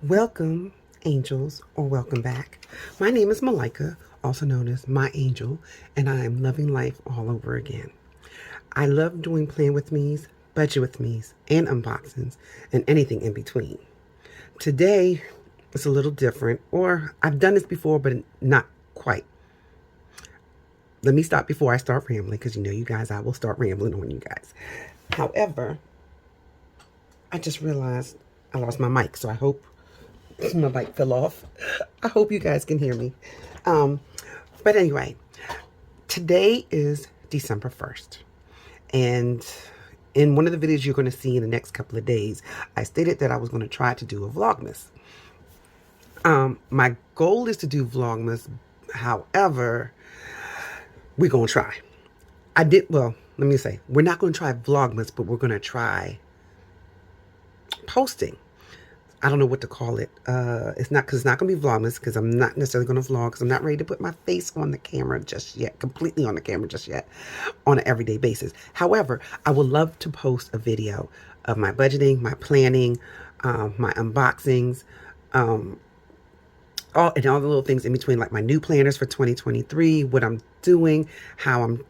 Welcome, angels, or welcome back. My name is Malika, also known as My Angel, and I am loving life all over again. I love doing plan with me's, budget with me's, and unboxings, and anything in between. Today is a little different, or I've done this before, but not quite. Let me stop before I start rambling, because you guys, I will start rambling on you guys. However, I just realized I lost my mic, so I hope my mic fell off. I hope you guys can hear me. But anyway, today is December 1st. And in one of the videos you're going to see in the next couple of days, I stated that I was going to try to do a Vlogmas. My goal is to do Vlogmas. However, we're going to try. Let me say, we're not going to try Vlogmas, but we're going to try posting. I don't know what to call it. It's not going to be Vlogmas, because I'm not necessarily going to vlog, because I'm not ready to put my face on the camera just yet, completely on the camera just yet, on an everyday basis. However, I would love to post a video of my budgeting, my planning, my unboxings, all the little things in between, like my new planners for 2023, what I'm doing, how I'm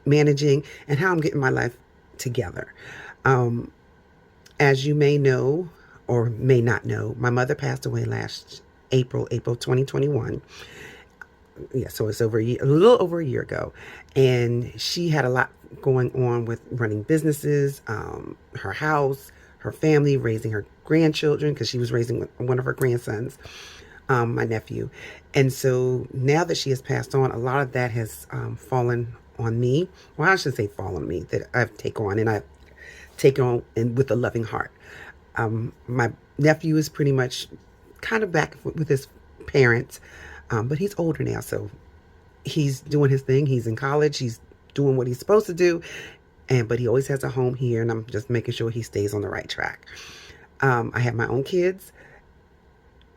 managing, and how I'm getting my life together. As you may know, or may not know, my mother passed away last April 2021. Yeah, so it's a little over a year ago. And she had a lot going on with running businesses, her house, her family, raising her grandchildren, because she was raising one of her grandsons, my nephew. And so now that she has passed on, a lot of that has fallen on me. Well, I should say fallen on me, that I've taken on, and I've taken on with a loving heart. My nephew is pretty much kind of back with his parents, but he's older now, so he's doing his thing. He's in college. He's doing what he's supposed to do, but he always has a home here, and I'm just making sure he stays on the right track. I have my own kids.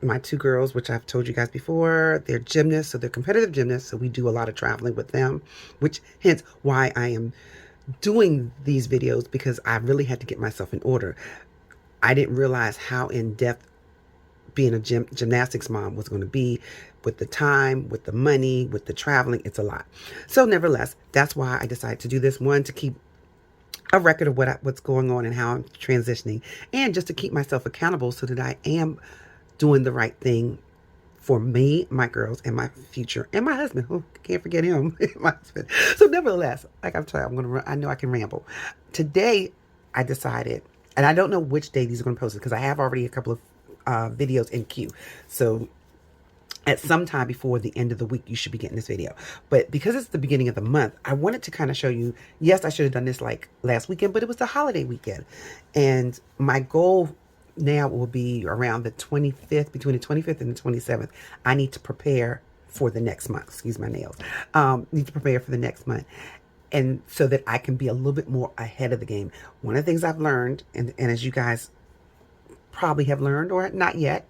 My two girls, which I've told you guys before, they're gymnasts, so they're competitive gymnasts, so we do a lot of traveling with them, which hence why I am doing these videos, because I really had to get myself in order. I didn't realize how in-depth being a gymnastics mom was going to be, with the time, with the money, with the traveling. It's a lot. So nevertheless, that's why I decided to do this. One, to keep a record of what's going on and how I'm transitioning, and just to keep myself accountable so that I am doing the right thing for me, my girls, and my future, and my husband. Oh, can't forget him, my husband. So nevertheless, like I'm telling, I know I can ramble. Today, I decided, and I don't know which day these are going to post it, because I have already a couple of videos in queue. So at some time before the end of the week, you should be getting this video. But because it's the beginning of the month, I wanted to kind of show you, yes, I should have done this like last weekend, but it was the holiday weekend. And my goal now will be around the 25th, between the 25th and the 27th. I need to prepare for the next month. Excuse my nails. Need to prepare for the next month. And so that I can be a little bit more ahead of the game. One of the things I've learned, and as you guys probably have learned, or not yet,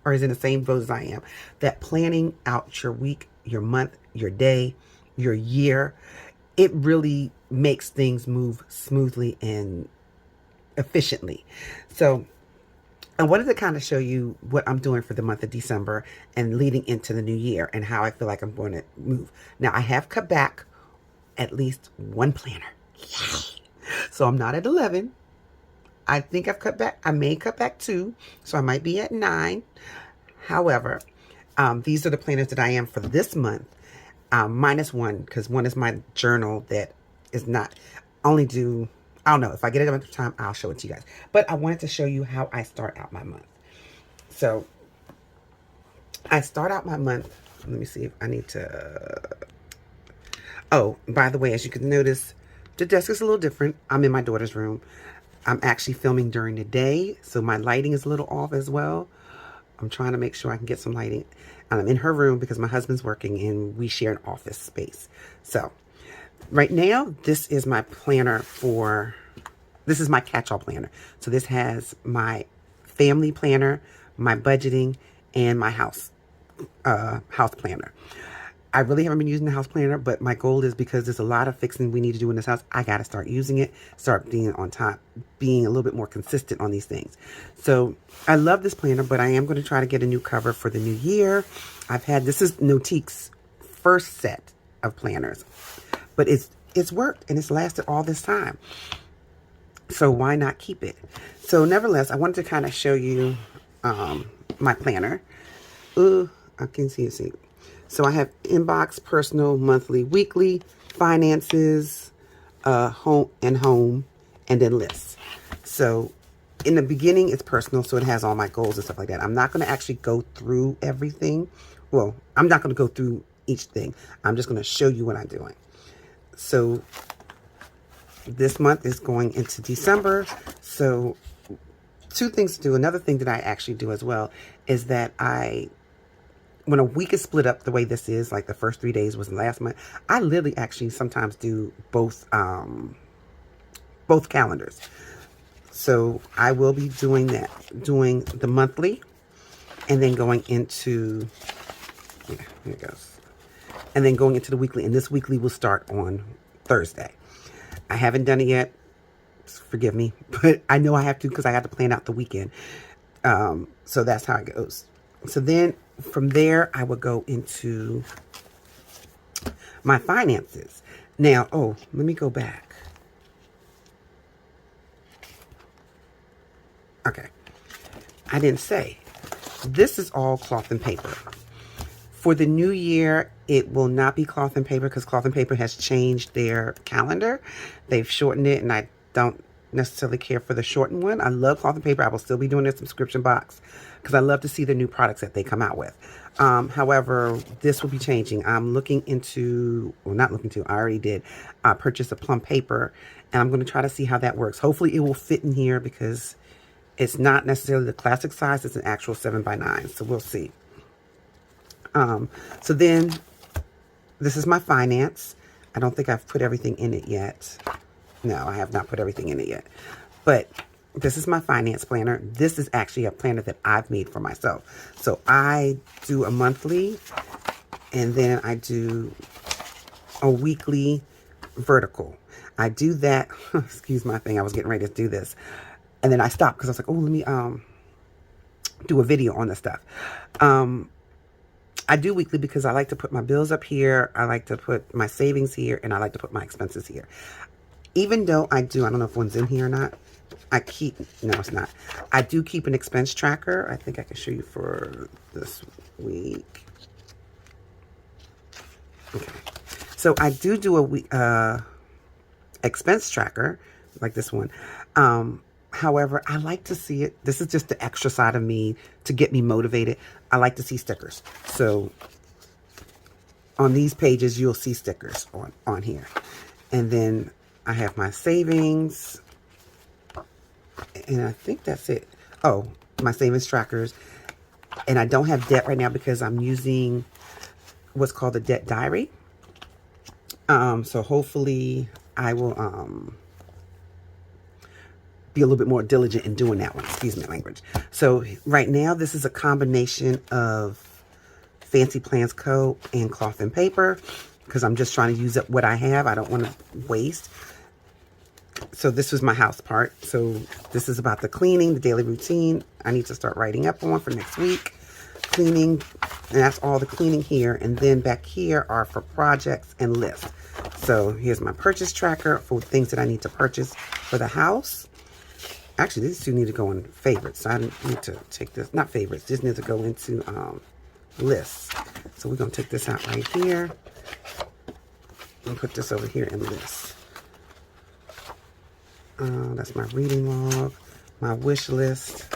or is in the same boat as I am, that planning out your week, your month, your day, your year, it really makes things move smoothly and efficiently. So I wanted to kind of show you what I'm doing for the month of December and leading into the new year, and how I feel like I'm going to move. Now, I have cut back at least one planner. Yay! So I'm not at 11. I think I've cut back. I may cut back 2. So I might be at 9. However, these are the planners that I am for this month. Minus 1, because 1 is my journal that is not only due. I don't know. If I get it another time, I'll show it to you guys. But I wanted to show you how I start out my month. So I start out my month. Let me see if I need to. Oh, by the way, as you can notice, the desk is a little different. I'm in my daughter's room. I'm actually filming during the day, so my lighting is a little off as well. I'm trying to make sure I can get some lighting. And I'm in her room because my husband's working and we share an office space. So right now, this is my planner this is my catch-all planner. So this has my family planner, my budgeting, and my house planner. I really haven't been using the house planner, but my goal is, because there's a lot of fixing we need to do in this house, I got to start using it, start being on top, being a little bit more consistent on these things. So I love this planner, but I am going to try to get a new cover for the new year. This is Notiq's first set of planners, but it's worked and it's lasted all this time. So why not keep it? So nevertheless, I wanted to kind of show you my planner. I can see it. So I have inbox, personal, monthly, weekly, finances, home, and then lists. So in the beginning, it's personal, so it has all my goals and stuff like that. I'm not going to actually go through everything. Well, I'm not going to go through each thing. I'm just going to show you what I'm doing. So this month is going into December. So 2 things to do. Another thing that I actually do as well is that when a week is split up the way this is, like the first 3 days was last month, I literally actually sometimes do both calendars. So I will be doing that, doing the monthly, and then going into, yeah, here it goes, and then going into the weekly. And this weekly will start on Thursday. I haven't done it yet. Forgive me, but I know I have to because I have to plan out the weekend. So that's how it goes. So then from there, I would go into my finances. Now, let me go back. Okay. I didn't say. This is all cloth and paper. For the new year, it will not be cloth and paper because cloth and paper has changed their calendar. They've shortened it, and I don't necessarily care for the shortened one. I love cloth and paper. I will still be doing their subscription box because I love to see the new products that they come out with. However, this will be changing. I'm looking into, well, not looking to, I already did purchase a plum paper, and I'm going to try to see how that works. Hopefully it will fit in here because it's not necessarily the classic size. It's an actual 7x9. So we'll see. So then this is my finance. I don't think I've put everything in it yet. No, I have not put everything in it yet. But this is my finance planner. This is actually a planner that I've made for myself. So I do a monthly, and then I do a weekly vertical. I do that. Excuse my thing. I was getting ready to do this. And then I stopped because I was like, let me do a video on this stuff. I do weekly because I like to put my bills up here. I like to put my savings here, and I like to put my expenses here. Even though I don't know if one's in here or not. No, it's not. I do keep an expense tracker. I think I can show you for this week. Okay. So I do a expense tracker like this one. However, I like to see it. This is just the extra side of me to get me motivated. I like to see stickers. So on these pages, you'll see stickers on here. And then I have my savings. And I think that's it. Oh, my savings trackers. And I don't have debt right now because I'm using what's called a debt diary. So hopefully I will be a little bit more diligent in doing that one. Excuse my language. So right now, this is a combination of Fancy Plans Co. and cloth and paper because I'm just trying to use up what I have. I don't want to waste. So this was my house part. So this is about the cleaning, the daily routine. I need to start writing up on for next week. Cleaning, and that's all the cleaning here. And then back here are for projects and lists. So here's my purchase tracker for things that I need to purchase for the house. Actually, these two need to go in favorites. So I need to take this, not favorites, just need to go into lists. So we're going to take this out right here and put this over here in lists. That's my reading log, my wish list.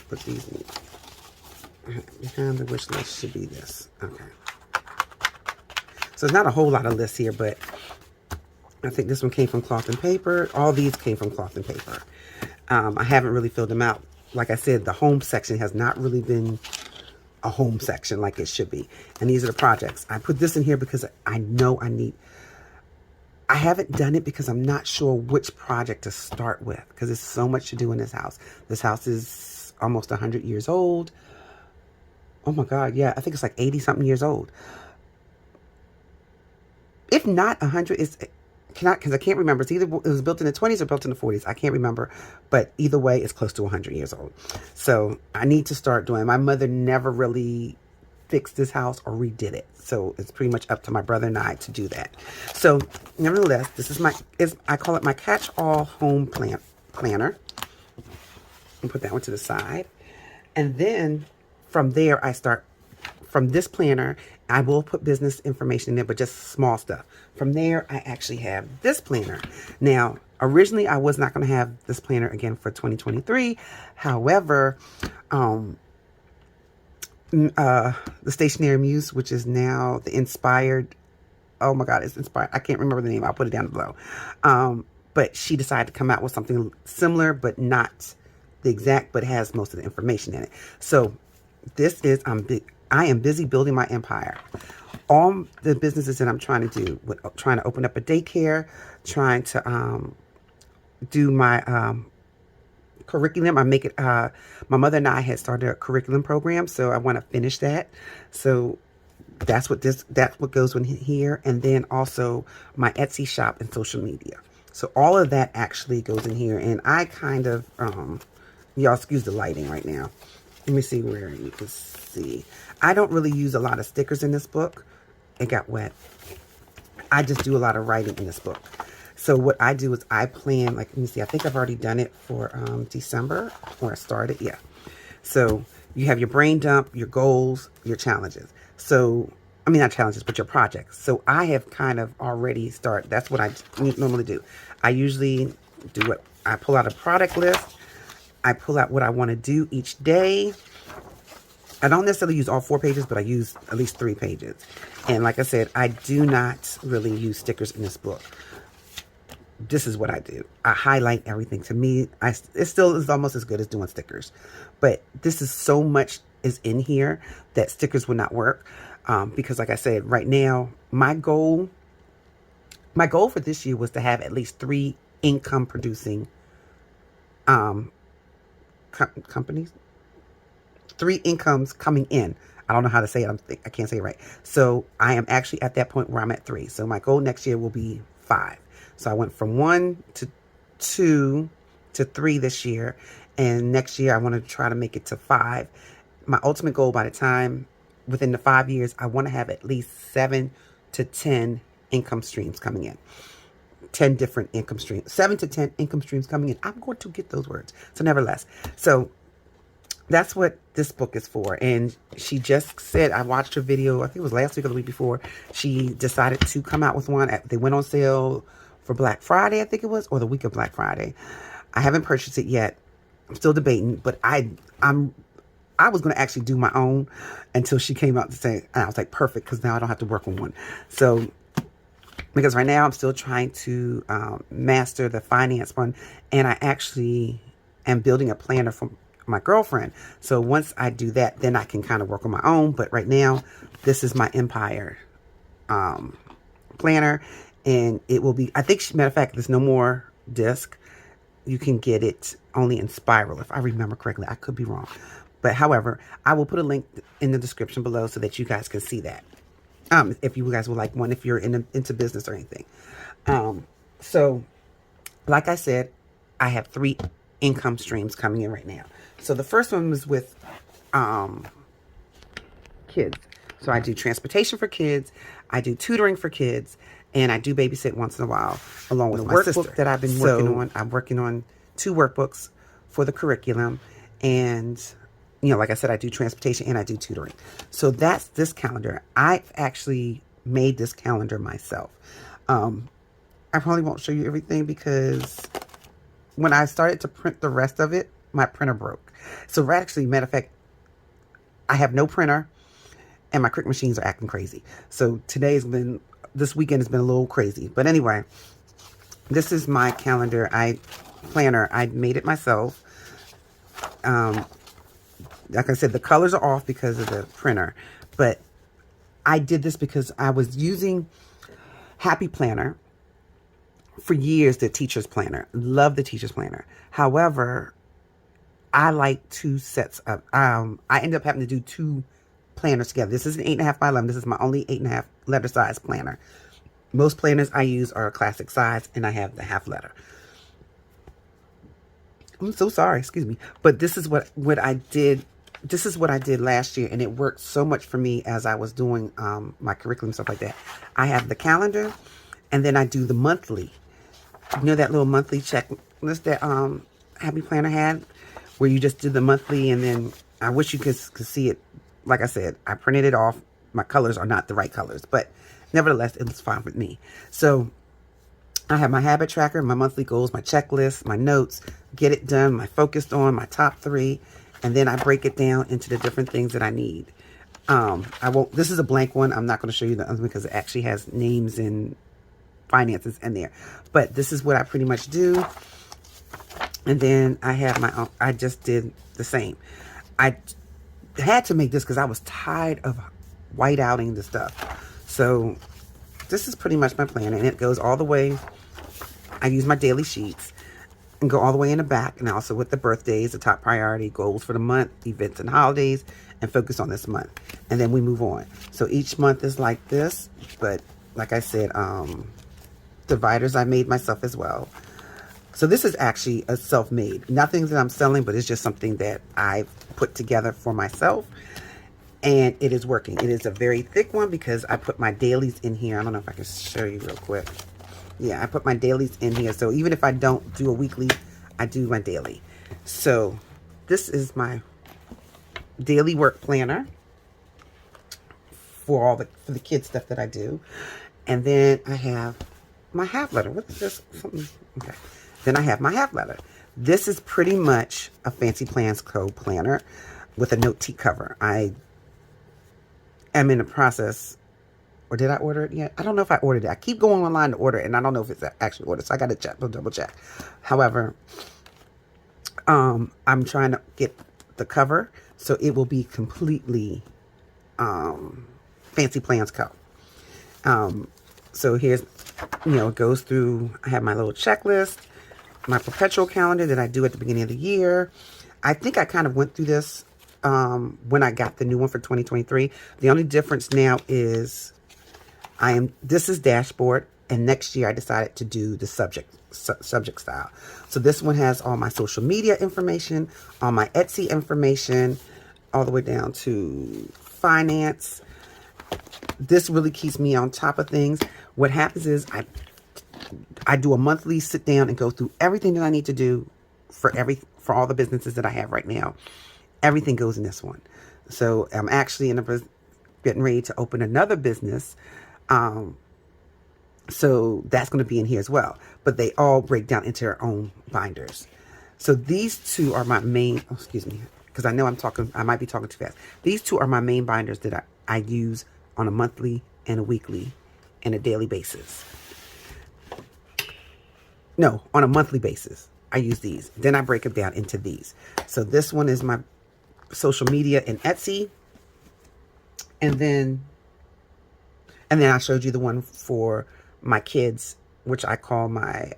Put these in. Behind the wish list should be this. Okay. So it's not a whole lot of lists here, but I think this one came from cloth and paper. All these came from cloth and paper. I haven't really filled them out. Like I said, the home section has not really been a home section like it should be. And these are the projects. I put this in here because I know I haven't done it because I'm not sure which project to start with because there's so much to do in this house. This house is almost 100 years old. Oh my God, yeah, I think it's like 80 something years old. if not 100, it's cannot, because I can't remember. It's either it was built in the 20s or built in the 40s. I can't remember, but either way, it's close to 100 years old. So I need to start doing. My mother never really fixed this house or redid it, so it's pretty much up to my brother and I to do that. So nevertheless, this is I call it my catch-all home planner. And put that one to the side, and then from there I start. From this planner, I will put business information in there, but just small stuff. From there, I actually have this planner. Now, originally, I was not going to have this planner again for 2023. However, the Stationary Muse, which is now the Inspired, oh my God, it's Inspired. I can't remember the name. I'll put it down below. But she decided to come out with something similar, but not the exact, but has most of the information in it. So this is, I am busy building my empire. All the businesses that I'm trying to do, trying to open up a daycare, trying to do my curriculum. My mother and I had started a curriculum program, so I want to finish that. So that's what goes in here. And then also my Etsy shop and social media. So all of that actually goes in here. And I kind of, y'all excuse the lighting right now. Let me see where you can see. I don't really use a lot of stickers in this book. It got wet. I just do a lot of writing in this book. So what I do is I plan, like, let me see, I think I've already done it for December, where I started. Yeah. So you have your brain dump, your goals, your challenges. So, I mean, not challenges, but your projects. So I have kind of already started. That's what I normally do. I usually I pull out a product list. I pull out what I want to do each day. I don't necessarily use all 4 pages, but I use at least 3 pages. And like I said, I do not really use stickers in this book. This is what I do. I highlight everything. To me, it still is almost as good as doing stickers. But this is so much is in here that stickers would not work. Because like I said, right now, my goal for this year was to have at least 3 income producing companies. 3 incomes coming in. I don't know how to say it. I can't say it right. So I am actually at that point where I'm at 3. So my goal next year will be 5. So I went from 1 to 2 to 3 this year. And next year I want to try to make it to 5. My ultimate goal by the time, within the 5 years, I want to have at least 7 to 10 income streams coming in. 10 different income streams. 7 to 10 income streams coming in. I'm going to get those words. So nevertheless. So that's what this book is for. And she just said, I watched her video, I think it was last week or the week before. She decided to come out with one. They went on sale for Black Friday, I think it was, or the week of Black Friday. I haven't purchased it yet. I'm still debating, but I was going to actually do my own until she came out to say, and I was like, perfect, because now I don't have to work on one. So, because right now I'm still trying to master the finance one, and I actually am building a planner for my girlfriend. So once I do that, then I can kind of work on my own. But right now, this is my empire planner, and it will be, I think, matter of fact, there's no more disc. You can get it only in spiral, if I remember correctly. I could be wrong. But however, I will put a link in the description below so that you guys can see that. If you guys would like one, if you're into business or anything. So, like I said, I have 3 income streams coming in right now. So the first one was with kids. So I do transportation for kids, I do tutoring for kids, and I do babysit once in a while, along with my workbook that I've been working on. I'm working on 2 workbooks for the curriculum, and you know, like I said, I do transportation and I do tutoring. So that's this calendar. I've actually made this calendar myself. I probably won't show you everything because when I started to print the rest of it, my printer broke. So actually, matter of fact, I have no printer and my Cricut machines are acting crazy. So this weekend has been a little crazy. But anyway, this is my calendar. Planner. I made it myself. Like I said, the colors are off because of the printer. But I did this because I was using Happy Planner for years, the teacher's planner. Love the teacher's planner. However, I like 2 sets of, I ended up having to do 2 planners together. This is an 8.5 by 11. This is my only 8.5 letter size planner. Most planners I use are a classic size, and I have the half letter. I'm so sorry, excuse me. But this is what I did. This is what I did last year, and it worked so much for me as I was doing my curriculum, stuff like that. I have the calendar, and then I do the monthly. You know that little monthly checklist that Happy Planner had, where you just did the monthly, and then I wish you could see it. Like I said, I printed it off. My colors are not the right colors, but nevertheless, it was fine with me. So I have my habit tracker, my monthly goals, my checklist, my notes, get it done, my focused on, my top 3, and then I break it down into the different things that I need. This is a blank one. I'm not going to show you the other one because it actually has names and finances in there. But this is what I pretty much do. And then I have my own, I just did the same. I had to make this because I was tired of whiteouting the stuff. So this is pretty much my plan, and it goes all the way. I use my daily sheets and go all the way in the back, and also with the birthdays, the top priority, goals for the month, events and holidays, and focus on this month. And then we move on. So each month is like this, but like I said, dividers I made myself as well. So this is actually a self-made. Nothing that I'm selling, but it's just something that I've put together for myself. And it is working. It is a very thick one because I put my dailies in here. I don't know if I can show you real quick. Yeah, I put my dailies in here. So even if I don't do a weekly, I do my daily. So this is my daily work planner for the kids stuff that I do. And then I have my half letter. What is this? Something. Okay. Then I have my half letter. This is pretty much a Fancy Plans Co. planner with a Notiq cover. I am in the process, or did I order it yet? I don't know if I ordered it. I keep going online to order it, and I don't know if it's actually ordered, so I got to check, double check. However, I'm trying to get the cover, so it will be completely Fancy Plans Co. So here's, it goes through, I have my little checklist, my perpetual calendar that I do at the beginning of the year. I think I kind of went through this when I got the new one for 2023. The only difference now is this is dashboard, and next year I decided to do the subject style. So this one has all my social media information, all my Etsy information, all the way down to finance. This really keeps me on top of things. What happens is I do a monthly sit down and go through everything that I need to do for all the businesses that I have right now. Everything goes in this one. So I'm actually getting ready to open another business. So that's going to be in here as well. But they all break down into their own binders. So these two are my main, excuse me, because I know I might be talking too fast. These two are my main binders that I use on a monthly and a weekly and a daily basis. No, on a monthly basis, I use these. Then I break them down into these. So this one is my social media and Etsy. And then I showed you the one for my kids, which I call my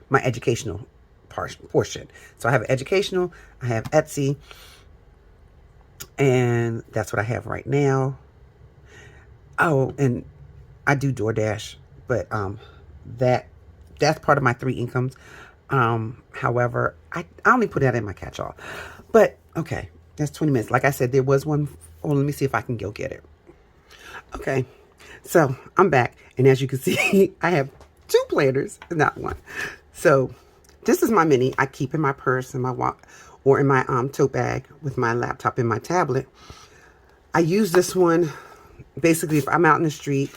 my educational portion. So I have educational, I have Etsy, and that's what I have right now. Oh, and I do DoorDash, but that's part of my 3 incomes. However, I only put that in my catch-all. But okay, that's 20 minutes. Like I said, there was one. Oh, let me see if I can go get it. Okay, so I'm back, and as you can see, I have 2 planners, not one. So this is my mini. I keep in my purse, in my wallet, or in my tote bag with my laptop and my tablet. I use this one basically if I'm out in the street.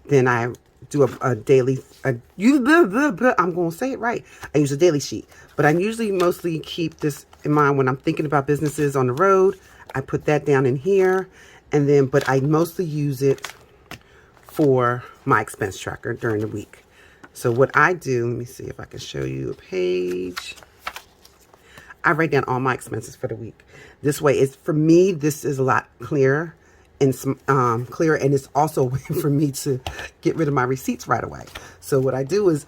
Then I do a daily. I'm going to say it right. I use a daily sheet, but I usually mostly keep this in mind when I'm thinking about businesses on the road. I put that down in here, and then, but I mostly use it for my expense tracker during the week. So what I do, let me see if I can show you a page. I write down all my expenses for the week. This way, it's for me, this is a lot clearer and clearer, and it's also a way for me to get rid of my receipts right away. So what I do is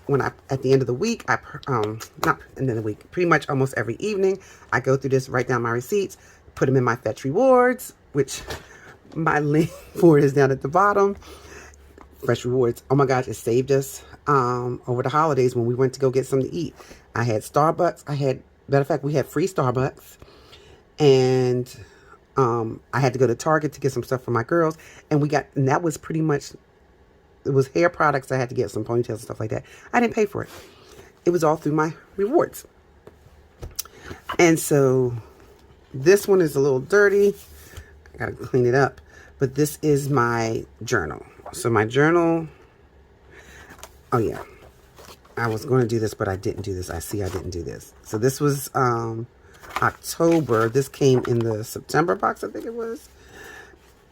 at the end of the week, not end of the week, pretty much almost every evening, I go through this, write down my receipts, put them in my Fetch Rewards, which my link for it is down at the bottom. Fresh Rewards. Oh my gosh, it saved us over the holidays when we went to go get something to eat. I had Starbucks. Matter of fact, we had free Starbucks. And I had to go to Target to get some stuff for my girls. And that was pretty much, it was hair products. I had to get some ponytails and stuff like that. I didn't pay for it. It was all through my rewards. And so this one is a little dirty. I gotta clean it up. But this is my journal. So my journal, oh yeah, I was going to do this, but I didn't do this. I didn't do this. So this was October. This came in the September box, I think it was.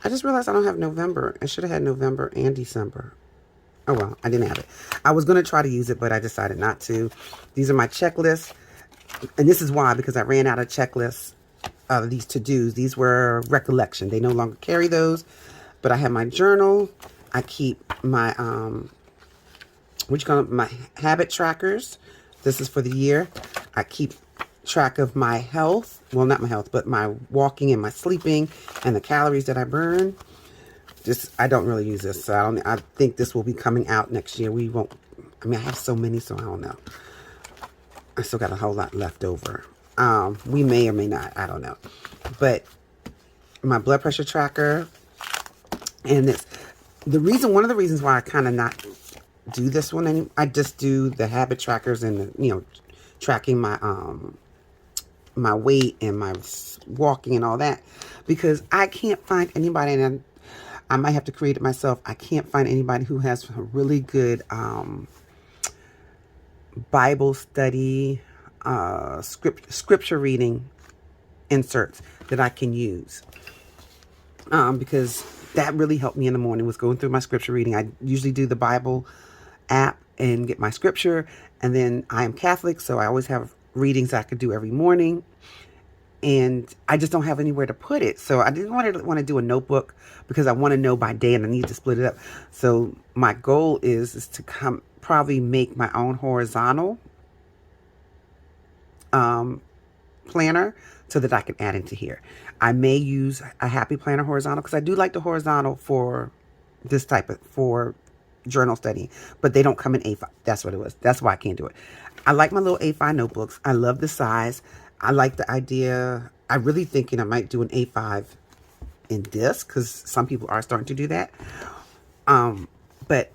I just realized I don't have November. I should have had November and December. Oh well, I didn't have it. I was going to try to use it, but I decided not to. These are my checklists. And this is why, because I ran out of checklists of these to-dos. These were recollection. They no longer carry those. But I have my journal. I keep my my habit trackers. This is for the year. I keep track of my health. Well, not my health, but my walking and my sleeping and the calories that I burn. I don't really use this. So I think this will be coming out next year. We won't. I mean, I have so many, so I don't know. I still got a whole lot left over. We may or may not. I don't know. But my blood pressure tracker and this. One of the reasons why I kind of not do this one, and I just do the habit trackers and tracking my my weight and my walking and all that, because I can't find anybody, and I might have to create it myself. I can't find anybody who has a really good Bible study, scripture reading inserts that I can use, because that really helped me in the morning, was going through my scripture reading. I usually do the Bible app and get my scripture, and then I am Catholic, so I always have readings I could do every morning, and I just don't have anywhere to put it. So I didn't want to do a notebook, because I want to know by day and I need to split it up. So my goal is to probably make my own horizontal planner so that I can add into here. I may use a Happy Planner horizontal, because I do like the horizontal for this for journal study, but they don't come in A5. That's what it was. That's why I can't do it. I like my little A5 notebooks. I love the size. I like the idea. I really thinking I might do an A5 in disc, because some people are starting to do that. But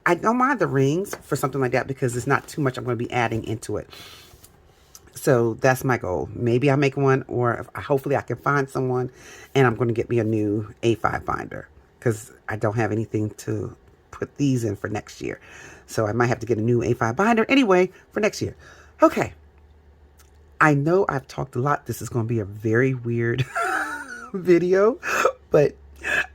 I don't mind the rings for something like that, because it's not too much I'm going to be adding into it. So that's my goal. Maybe I'll make one, or hopefully I can find someone, and I'm going to get me a new A5 binder, because I don't have anything to put these in for next year. So I might have to get a new A5 binder anyway for next year. Okay. I know I've talked a lot. This is going to be a very weird video, but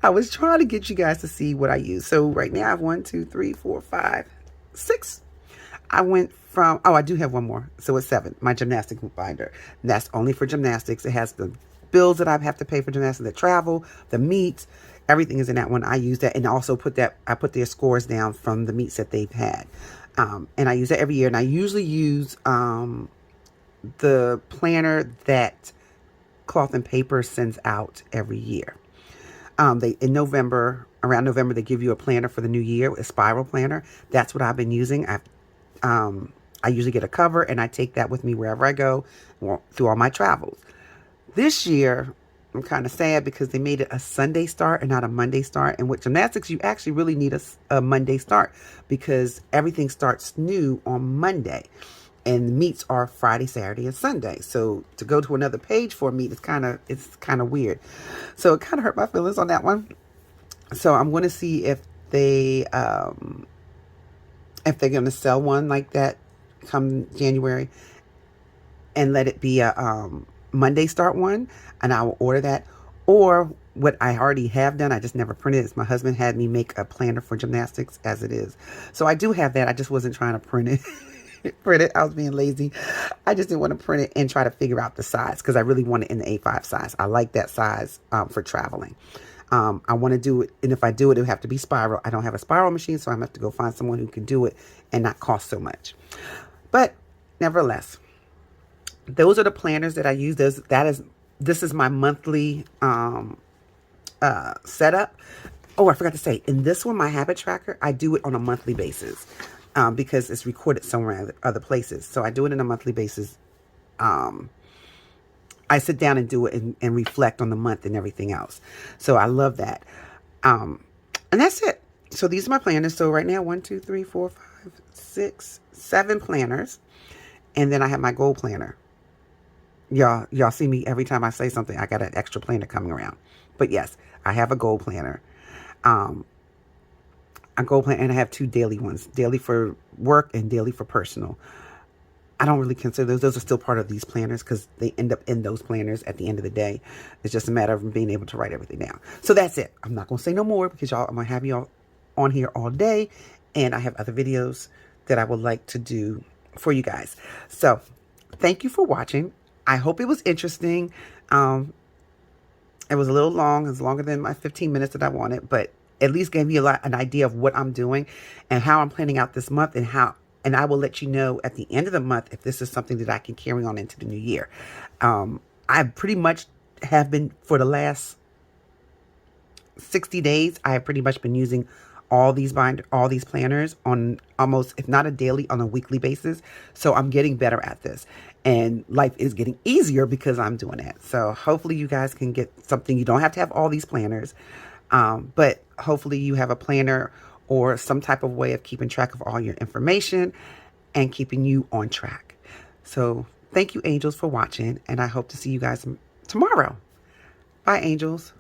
I was trying to get you guys to see what I use. So right now I have 1, 2, 3, 4, 5, 6. I went from, I do have one more. So it's 7, my gymnastics binder. That's only for gymnastics. It has the bills that I have to pay for gymnastics, the travel, the meets, everything is in that one. I use that, and also I put their scores down from the meets that they've had. And I use that every year. And I usually use the planner that Cloth and Paper sends out every year. Around November, they give you a planner for the new year, a spiral planner. That's what I've been using. I usually get a cover, and I take that with me wherever I go through all my travels. This year, I'm kind of sad, because they made it a Sunday start and not a Monday start. And with gymnastics, you actually really need a Monday start, because everything starts new on Monday. And the meets are Friday, Saturday, and Sunday. So to go to another page for a meet, it's kind of weird. So it kind of hurt my feelings on that one. So I'm going to see if they're going to sell one like that come January, and let it be a Monday start one, and I will order that. Or what I already have done, I just never printed it. My husband had me make a planner for gymnastics as it is. So I do have that. I just wasn't trying to print it. I was being lazy. I just didn't want to print it and try to figure out the size, because I really want it in the A5 size. I like that size for traveling. I want to do it, and if I do it, it would have to be spiral. I don't have a spiral machine, so I'm going to have to go find someone who can do it and not cost so much. But nevertheless, those are the planners that I use. This is my monthly setup. Oh, I forgot to say, in this one, my habit tracker, I do it on a monthly basis because it's recorded somewhere in other places. So I do it on a monthly basis. Um, I sit down and do it and reflect on the month and everything else. So I love that. Um, and that's it. So these are my planners. So right now, 1, 2, 3, 4, 5, 6, 7 planners. And then I have my goal planner. Y'all see me every time I say something, I got an extra planner coming around. But yes, I have a goal planner. Um, a goal planner, and I have 2 daily ones, daily for work and daily for personal. I don't really consider those. Those are still part of these planners because they end up in those planners at the end of the day. It's just a matter of being able to write everything down. So that's it. I'm not going to say no more because I'm going to have y'all on here all day. And I have other videos that I would like to do for you guys. So thank you for watching. I hope it was interesting. It was a little long. It was longer than my 15 minutes that I wanted, but at least gave you an idea of what I'm doing and how I'm planning out this month and I will let you know at the end of the month if this is something that I can carry on into the new year. I pretty much have been, for the last 60 days, I have pretty much been using all these planners on almost, if not a daily, on a weekly basis. So I'm getting better at this. And life is getting easier because I'm doing it. So hopefully you guys can get something. You don't have to have all these planners. But hopefully you have a planner or some type of way of keeping track of all your information and keeping you on track. So thank you, angels, for watching. And I hope to see you guys tomorrow. Bye, angels.